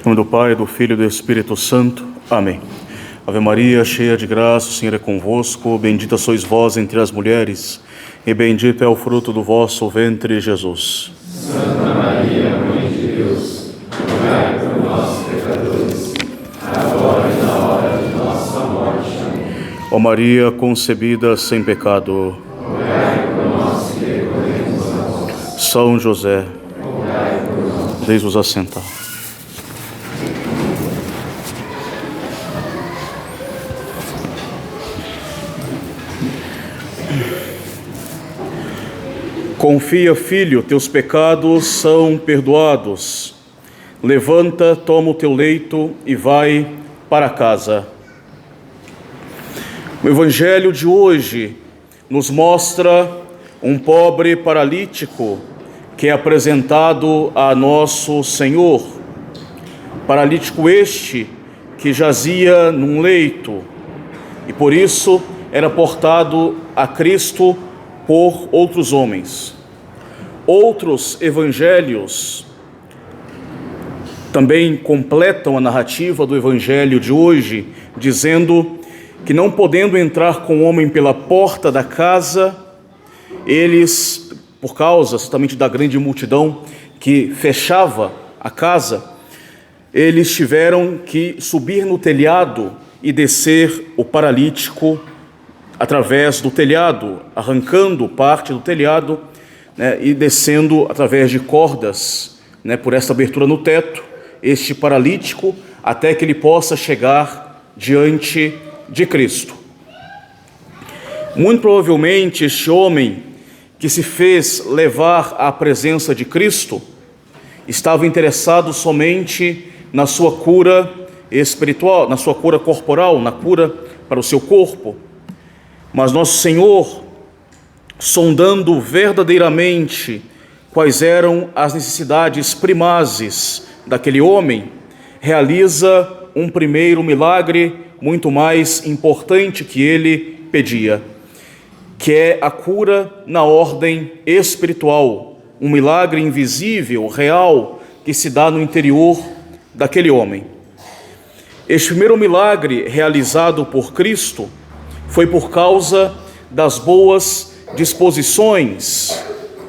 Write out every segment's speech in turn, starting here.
Em nome do Pai, do Filho e do Espírito Santo. Amém. Ave Maria, cheia de graça, o Senhor é convosco. Bendita sois vós entre as mulheres, e bendito é o fruto do vosso ventre, Jesus. Santa Maria, Mãe de Deus, rogai por nós, pecadores, agora e na hora de nossa morte. Amém. Ó Maria concebida sem pecado, Rogai por nós que recorremos a vós. São José, Rogai por nós. deixe-vos assentar. Confia, filho, teus pecados são perdoados. Levanta, toma o teu leito e vai para casa. O Evangelho de hoje nos mostra um pobre paralítico que é apresentado a nosso Senhor. Paralítico este que jazia num leito e por isso era portado a Cristo por outros homens. Outros evangelhos também completam a narrativa do evangelho de hoje, dizendo que não podendo entrar com o homem pela porta da casa, eles, por causa justamente da grande multidão que fechava a casa, eles tiveram que subir no telhado e descer o paralítico através do telhado, arrancando parte do telhado, e descendo através de cordas, por esta abertura no teto, este paralítico, até que ele possa chegar diante de Cristo. Muito provavelmente este homem que se fez levar à presença de Cristo estava interessado somente na sua cura espiritual, na sua cura corporal, na cura para o seu corpo. Mas nosso Senhor, sondando verdadeiramente quais eram as necessidades primazes daquele homem, realiza um primeiro milagre muito mais importante que ele pedia, que é a cura na ordem espiritual, um milagre invisível, real, que se dá no interior daquele homem. Este primeiro milagre realizado por Cristo foi por causa das boas disposições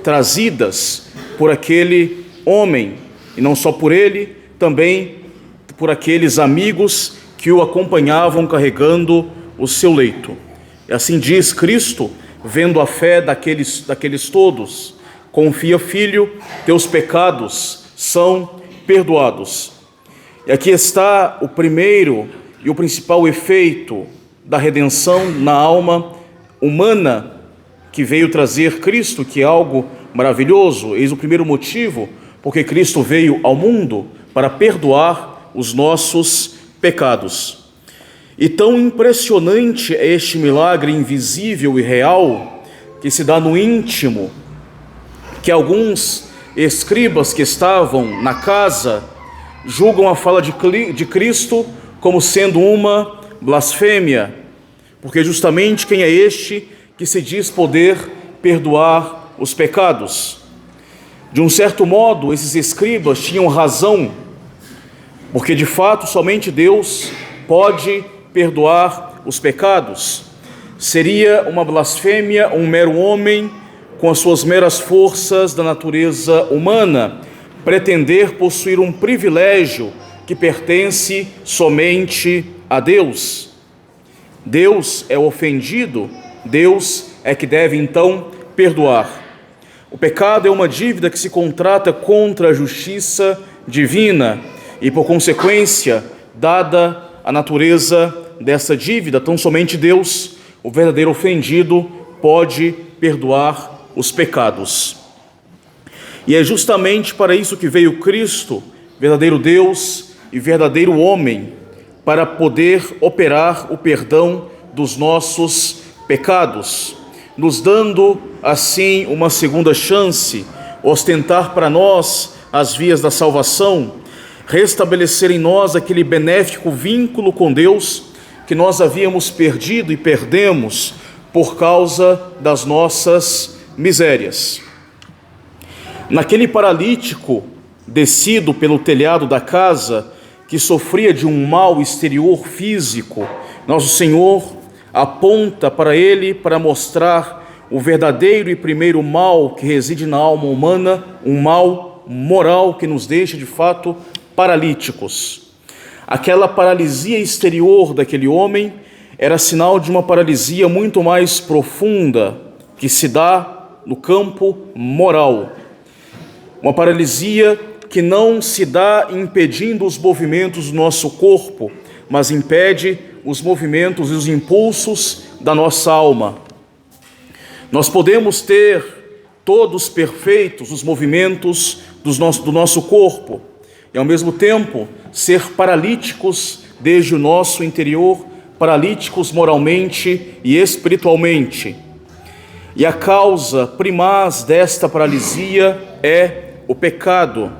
trazidas por aquele homem, e não só por ele, também por aqueles amigos que o acompanhavam carregando o seu leito. E assim diz Cristo, vendo a fé daqueles todos: confia, filho, teus pecados são perdoados. E aqui está o primeiro e o principal efeito da redenção na alma humana que veio trazer Cristo, que é algo maravilhoso. Eis o primeiro motivo porque Cristo veio ao mundo, para perdoar os nossos pecados. E tão impressionante é este milagre invisível e real, que se dá no íntimo, que alguns escribas que estavam na casa julgam a fala de Cristo como sendo uma blasfêmia, porque justamente quem é este que se diz poder perdoar os pecados? De um certo modo, esses escribas tinham razão, porque de fato somente Deus pode perdoar os pecados. Seria uma blasfêmia um mero homem, com as suas meras forças da natureza humana, pretender possuir um privilégio que pertence somente a Deus. Deus é o ofendido, Deus é que deve então perdoar. O pecado é uma dívida que se contrata contra a justiça divina e, por consequência, dada a natureza dessa dívida, tão somente Deus, o verdadeiro ofendido, pode perdoar os pecados. E é justamente para isso que veio Cristo, verdadeiro Deus e verdadeiro homem, para poder operar o perdão dos nossos pecados, nos dando assim uma segunda chance, ostentar para nós as vias da salvação, restabelecer em nós aquele benéfico vínculo com Deus que nós havíamos perdido e perdemos por causa das nossas misérias. Naquele paralítico descido pelo telhado da casa, que sofria de um mal exterior físico, nosso Senhor aponta para ele para mostrar o verdadeiro e primeiro mal que reside na alma humana, um mal moral que nos deixa de fato paralíticos. Aquela paralisia exterior daquele homem era sinal de uma paralisia muito mais profunda que se dá no campo moral. Uma paralisia que não se dá impedindo os movimentos do nosso corpo, mas impede os movimentos e os impulsos da nossa alma. Nós podemos ter todos perfeitos os movimentos do nosso corpo e, ao mesmo tempo, ser paralíticos desde o nosso interior, paralíticos moralmente e espiritualmente. E a causa primaz desta paralisia é o pecado.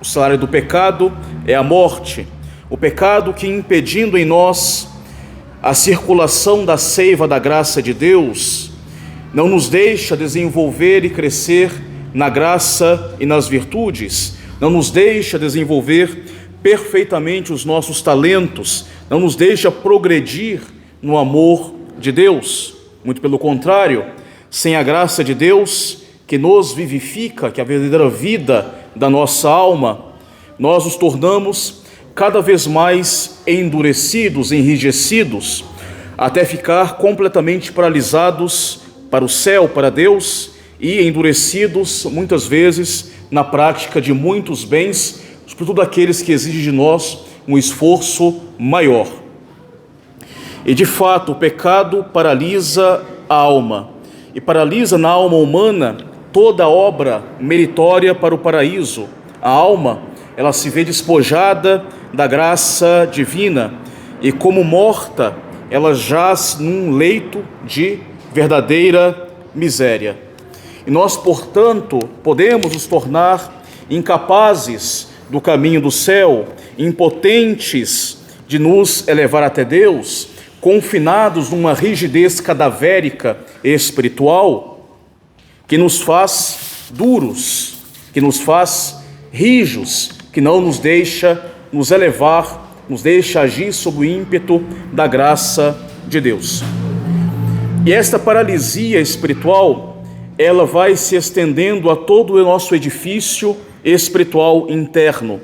O salário do pecado é a morte. O pecado que, impedindo em nós a circulação da seiva da graça de Deus, não nos deixa desenvolver e crescer na graça e nas virtudes, não nos deixa desenvolver perfeitamente os nossos talentos, não nos deixa progredir no amor de Deus. Muito pelo contrário, sem a graça de Deus, que nos vivifica, que é a verdadeira vida da nossa alma, nós nos tornamos cada vez mais endurecidos, enrijecidos, até ficar completamente paralisados para o céu, para Deus, e endurecidos muitas vezes na prática de muitos bens, sobretudo aqueles que exigem de nós um esforço maior. E de fato o pecado paralisa a alma, e paralisa na alma humana toda obra meritória para o paraíso. A alma, ela se vê despojada da graça divina e, como morta, ela jaz num leito de verdadeira miséria. E nós, portanto, podemos nos tornar incapazes do caminho do céu, impotentes de nos elevar até Deus, confinados numa rigidez cadavérica espiritual que nos faz duros, que nos faz rijos, que não nos deixa nos elevar, nos deixa agir sob o ímpeto da graça de Deus. E esta paralisia espiritual, ela vai se estendendo a todo o nosso edifício espiritual interno.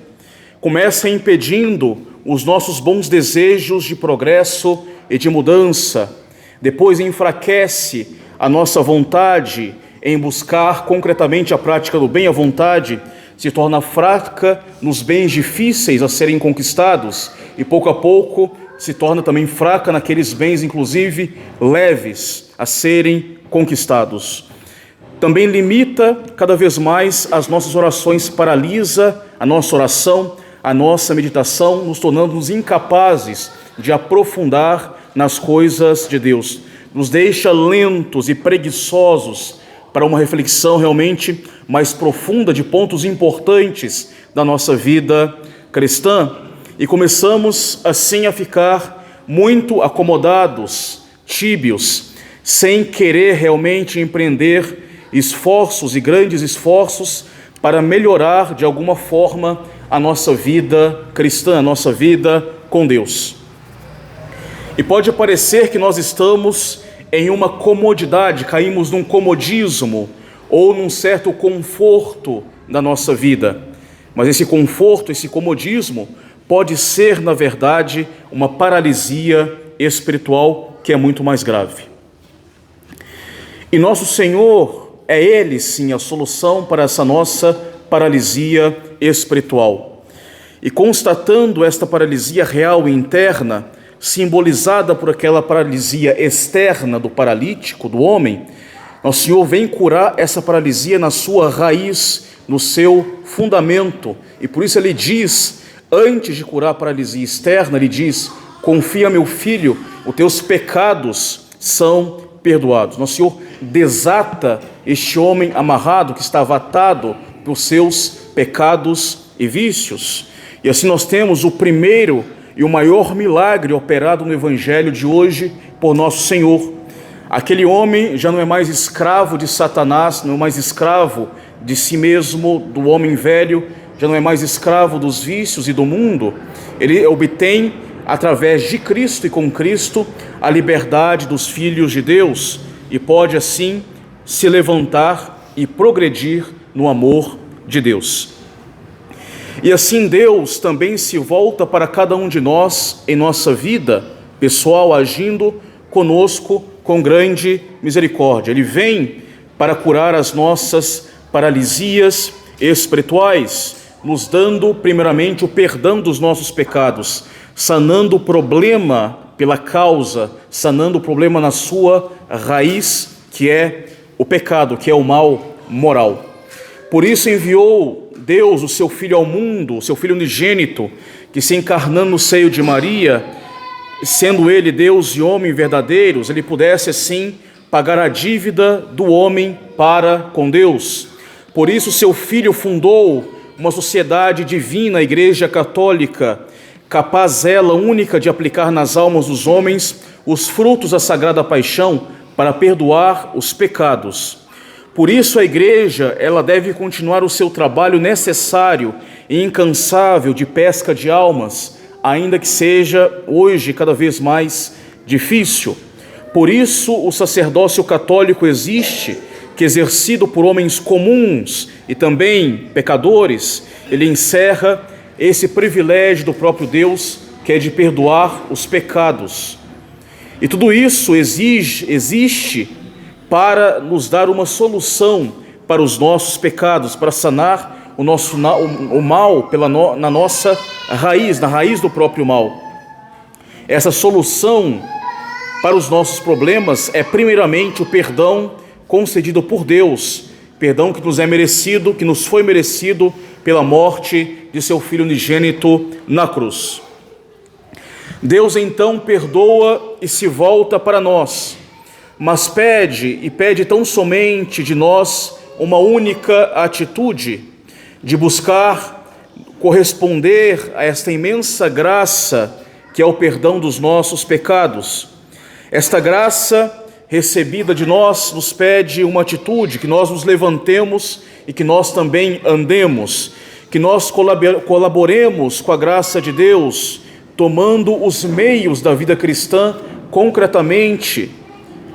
Começa impedindo os nossos bons desejos de progresso e de mudança. Depois enfraquece a nossa vontade em buscar concretamente a prática do bem. A vontade se torna fraca nos bens difíceis a serem conquistados e pouco a pouco se torna também fraca naqueles bens, inclusive leves, a serem conquistados. Também limita cada vez mais as nossas orações, paralisa a nossa oração, a nossa meditação, nos tornando-nos incapazes de aprofundar nas coisas de Deus. Nos deixa lentos e preguiçosos para uma reflexão realmente mais profunda de pontos importantes da nossa vida cristã. E começamos assim a ficar muito acomodados, tíbios, sem querer realmente empreender esforços e grandes esforços para melhorar de alguma forma a nossa vida cristã, a nossa vida com Deus. E pode parecer que nós estamos em uma comodidade, caímos num comodismo ou num certo conforto da nossa vida. Mas esse conforto, esse comodismo pode ser, na verdade, uma paralisia espiritual que é muito mais grave. E nosso Senhor é Ele, sim, a solução para essa nossa paralisia espiritual. E constatando esta paralisia real e interna, simbolizada por aquela paralisia externa do paralítico, do homem, nosso Senhor vem curar essa paralisia na sua raiz, no seu fundamento. E por isso Ele diz, antes de curar a paralisia externa, Ele diz: confia, meu filho, os teus pecados são perdoados. Nosso Senhor desata este homem amarrado que estava atado por seus pecados e vícios. E assim nós temos o primeiro e o maior milagre operado no Evangelho de hoje por nosso Senhor. Aquele homem já não é mais escravo de Satanás, não é mais escravo de si mesmo, do homem velho, já não é mais escravo dos vícios e do mundo, ele obtém, através de Cristo e com Cristo, a liberdade dos filhos de Deus e pode assim se levantar e progredir no amor de Deus. E assim Deus também se volta para cada um de nós em nossa vida pessoal, agindo conosco com grande misericórdia. Ele vem para curar as nossas paralisias espirituais, nos dando primeiramente o perdão dos nossos pecados, sanando o problema pela causa, sanando o problema na sua raiz, que é o pecado, que é o mal moral. Por isso enviou Deus o seu Filho ao mundo, o seu Filho unigênito, que se encarnando no seio de Maria, sendo ele Deus e homem verdadeiros, ele pudesse assim pagar a dívida do homem para com Deus. Por isso seu Filho fundou uma sociedade divina, a Igreja Católica, capaz ela única de aplicar nas almas dos homens os frutos da Sagrada Paixão para perdoar os pecados. Por isso a Igreja, ela deve continuar o seu trabalho necessário e incansável de pesca de almas, ainda que seja hoje cada vez mais difícil. Por isso o sacerdócio católico existe, que exercido por homens comuns e também pecadores, ele encerra esse privilégio do próprio Deus, que é de perdoar os pecados. E tudo isso existe para nos dar uma solução para os nossos pecados, para sanar o mal na nossa raiz, na raiz do próprio mal. Essa solução para os nossos problemas é primeiramente o perdão concedido por Deus, perdão que nos é merecido, que nos foi merecido pela morte de seu Filho unigênito na cruz. Deus então perdoa e se volta para nós, mas pede tão somente de nós uma única atitude, de buscar corresponder a esta imensa graça que é o perdão dos nossos pecados. Esta graça recebida de nós nos pede uma atitude, que nós nos levantemos e que nós também andemos, que nós colaboremos com a graça de Deus, tomando os meios da vida cristã concretamente,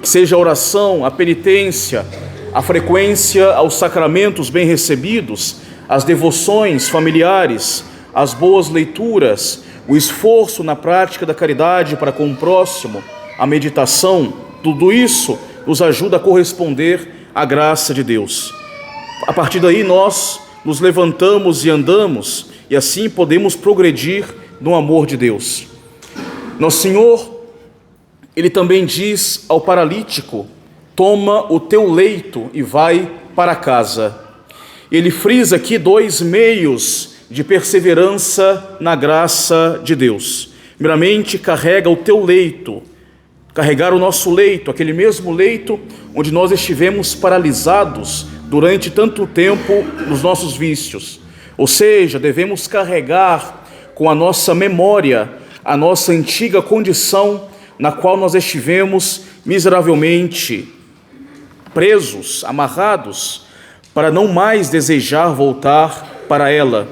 que seja a oração, a penitência, a frequência aos sacramentos bem recebidos, as devoções familiares, as boas leituras, o esforço na prática da caridade para com o próximo, a meditação. Tudo isso nos ajuda a corresponder à graça de Deus. A partir daí nós nos levantamos e andamos, e assim podemos progredir no amor de Deus. Nosso Senhor, Ele também diz ao paralítico: toma o teu leito e vai para casa. Ele frisa aqui dois meios de perseverança na graça de Deus. Primeiramente, carrega o teu leito, carregar o nosso leito, aquele mesmo leito onde nós estivemos paralisados durante tanto tempo nos nossos vícios. Ou seja, devemos carregar com a nossa memória a nossa antiga condição na qual nós estivemos miseravelmente presos, amarrados, para não mais desejar voltar para ela.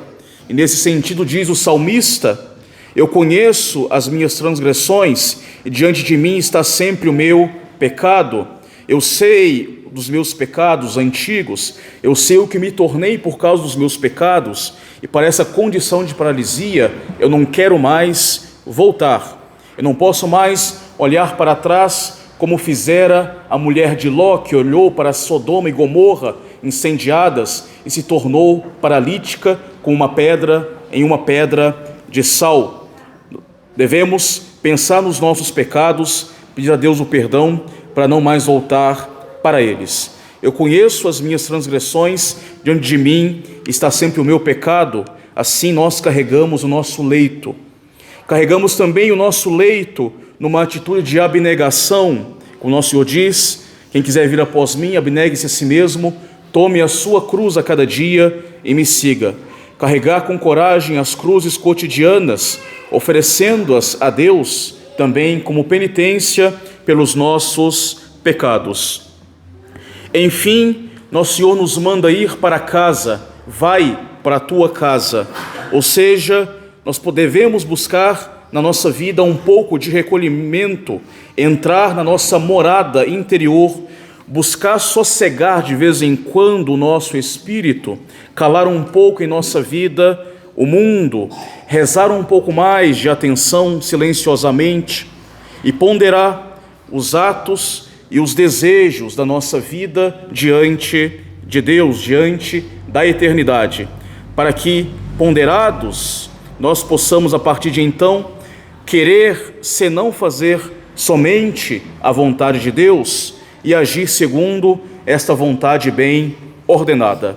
E nesse sentido diz o salmista: eu conheço as minhas transgressões e diante de mim está sempre o meu pecado. Eu sei dos meus pecados antigos, eu sei o que me tornei por causa dos meus pecados, e para essa condição de paralisia eu não quero mais voltar. Eu não posso mais olhar para trás como fizera a mulher de Ló, que olhou para Sodoma e Gomorra incendiadas e se tornou paralítica com uma pedra de sal. Devemos pensar nos nossos pecados, pedir a Deus o perdão para não mais voltar para eles. Eu conheço as minhas transgressões, diante de mim está sempre o meu pecado. Assim nós carregamos o nosso leito. Carregamos também o nosso leito numa atitude de abnegação. O nosso Senhor diz: quem quiser vir após mim, abnegue-se a si mesmo, tome a sua cruz a cada dia e me siga. Carregar com coragem as cruzes cotidianas, oferecendo-as a Deus também como penitência pelos nossos pecados. Enfim, nosso Senhor nos manda ir para casa. Vai para a tua casa. Ou seja, nós devemos buscar na nossa vida um pouco de recolhimento, entrar na nossa morada interior, buscar sossegar de vez em quando o nosso espírito, calar um pouco em nossa vida o mundo, rezar um pouco mais de atenção silenciosamente e ponderar os atos e os desejos da nossa vida diante de Deus, diante da eternidade, para que, ponderados, nós possamos a partir de então querer, se não fazer somente a vontade de Deus e agir segundo esta vontade bem ordenada.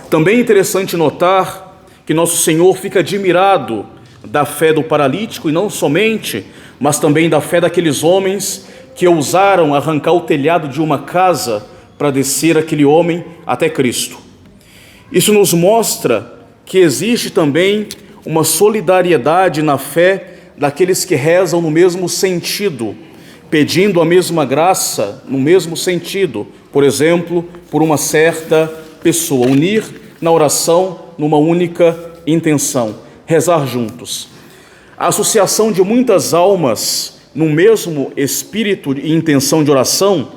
Também é interessante notar que nosso Senhor fica admirado da fé do paralítico, e não somente, mas também da fé daqueles homens que ousaram arrancar o telhado de uma casa para descer aquele homem até Cristo. Isso nos mostra que existe também uma solidariedade na fé daqueles que rezam no mesmo sentido, pedindo a mesma graça no mesmo sentido, por exemplo, por uma certa pessoa, unir na oração numa única intenção, rezar juntos. A associação de muitas almas no mesmo espírito e intenção de oração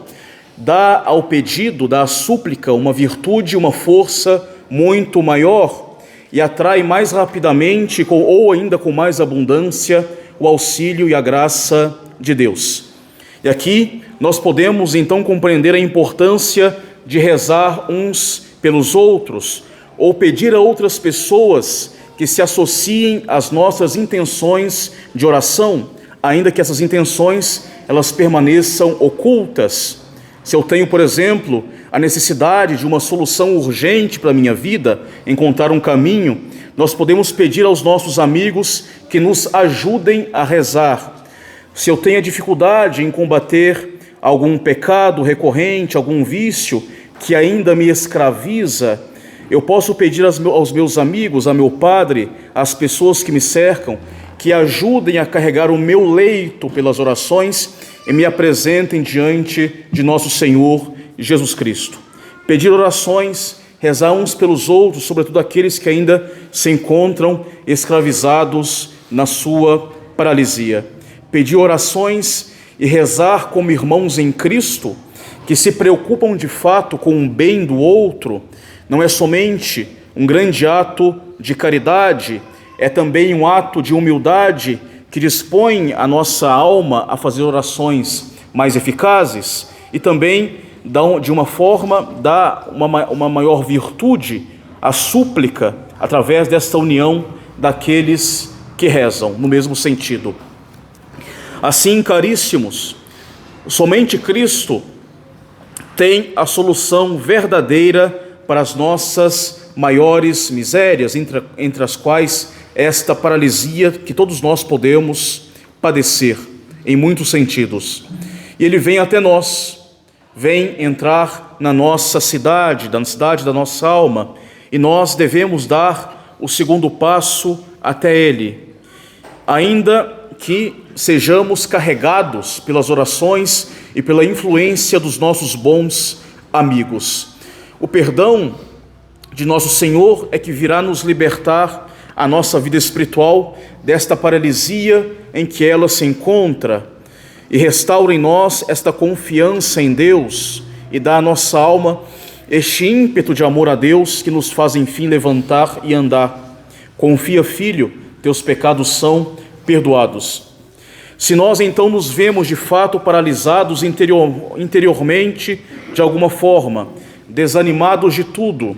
dá ao pedido, dá à súplica uma virtude, uma força muito maior e atrai mais rapidamente ou ainda com mais abundância o auxílio e a graça de Deus. E aqui nós podemos então compreender a importância de rezar uns pelos outros, ou pedir a outras pessoas que se associem às nossas intenções de oração, ainda que essas intenções elas permaneçam ocultas. Se eu tenho, por exemplo, a necessidade de uma solução urgente para a minha vida, encontrar um caminho, nós podemos pedir aos nossos amigos que nos ajudem a rezar. Se eu tenho dificuldade em combater algum pecado recorrente, algum vício que ainda me escraviza, eu posso pedir aos meus amigos, a meu padre, às pessoas que me cercam, que ajudem a carregar o meu leito pelas orações e me apresentem diante de nosso Senhor Jesus Cristo. Pedir orações, rezar uns pelos outros, sobretudo aqueles que ainda se encontram escravizados na sua paralisia. Pedir orações e rezar como irmãos em Cristo, que se preocupam de fato com o bem do outro, não é somente um grande ato de caridade, é também um ato de humildade que dispõe a nossa alma a fazer orações mais eficazes e também, de uma forma, dá uma maior virtude à súplica através desta união daqueles que rezam no mesmo sentido. Assim, caríssimos, somente Cristo tem a solução verdadeira para as nossas maiores misérias, entre as quais esta paralisia que todos nós podemos padecer em muitos sentidos. E Ele vem até nós, vem entrar na nossa cidade, na cidade da nossa alma, e nós devemos dar o segundo passo até Ele, ainda que sejamos carregados pelas orações e pela influência dos nossos bons amigos. O perdão de nosso Senhor é que virá nos libertar a nossa vida espiritual desta paralisia em que ela se encontra e restaura em nós esta confiança em Deus e dá à nossa alma este ímpeto de amor a Deus que nos faz enfim levantar e andar. Confia, filho, teus pecados são perdoados. Se nós então nos vemos de fato paralisados interiormente de alguma forma, desanimados de tudo,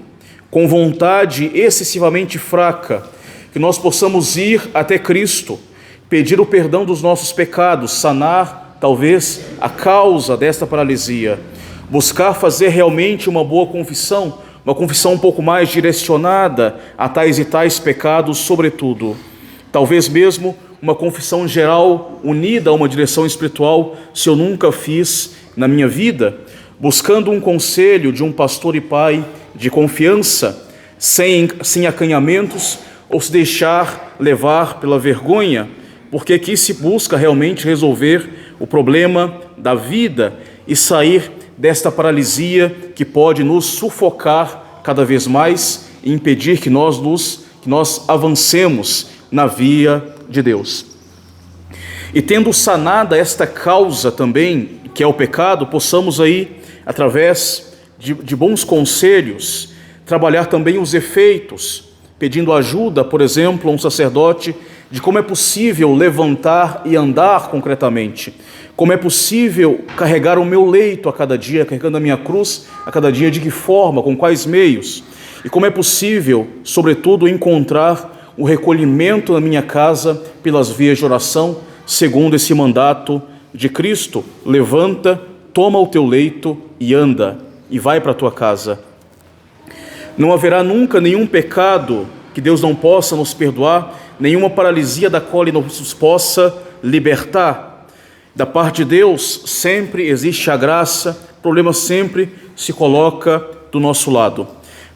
com vontade excessivamente fraca, que nós possamos ir até Cristo, pedir o perdão dos nossos pecados, sanar talvez a causa desta paralisia, buscar fazer realmente uma boa confissão, uma confissão um pouco mais direcionada a tais e tais pecados, sobretudo. Talvez mesmo uma confissão geral unida a uma direção espiritual, se eu nunca fiz na minha vida, buscando um conselho de um pastor e pai de confiança, sem acanhamentos ou se deixar levar pela vergonha, porque aqui se busca realmente resolver o problema da vida e sair desta paralisia que pode nos sufocar cada vez mais e impedir que nós avancemos na via de Deus. E tendo sanada esta causa também, que é o pecado, possamos aí, através de bons conselhos, trabalhar também os efeitos, pedindo ajuda, por exemplo, a um sacerdote, de como é possível levantar e andar concretamente, como é possível carregar o meu leito a cada dia, carregando a minha cruz a cada dia, de que forma, com quais meios, e como é possível, sobretudo, encontrar o recolhimento na minha casa pelas vias de oração, segundo esse mandato de Cristo: levanta, toma o teu leito e anda, e vai para a tua casa. Não haverá nunca nenhum pecado que Deus não possa nos perdoar, nenhuma paralisia da qual Ele nos possa libertar. Da parte de Deus sempre existe a graça, o problema sempre se coloca do nosso lado.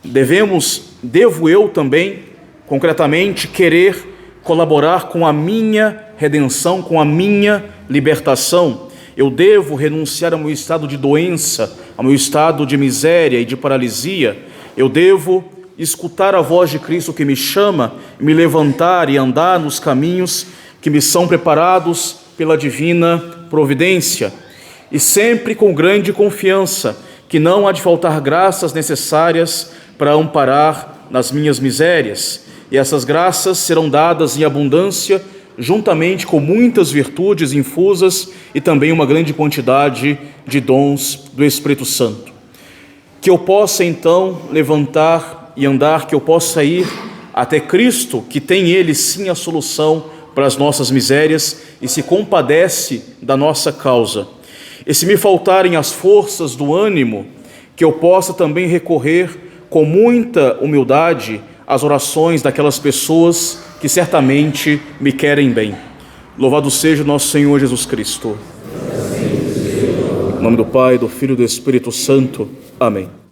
Devo eu também, concretamente, querer colaborar com a minha redenção, com a minha libertação. Eu devo renunciar ao meu estado de doença, ao meu estado de miséria e de paralisia. Eu devo escutar a voz de Cristo que me chama, me levantar e andar nos caminhos que me são preparados pela divina providência, e sempre com grande confiança que não há de faltar graças necessárias para amparar nas minhas misérias, e essas graças serão dadas em abundância, juntamente com muitas virtudes infusas e também uma grande quantidade de dons do Espírito Santo. Que eu possa então levantar e andar, que eu possa ir até Cristo, que tem Ele sim a solução para as nossas misérias e se compadece da nossa causa. E se me faltarem as forças do ânimo, que eu possa também recorrer com muita humildade às orações daquelas pessoas que certamente me querem bem. Louvado seja o nosso Senhor Jesus Cristo. Em nome do Pai, do Filho e do Espírito Santo. Amém.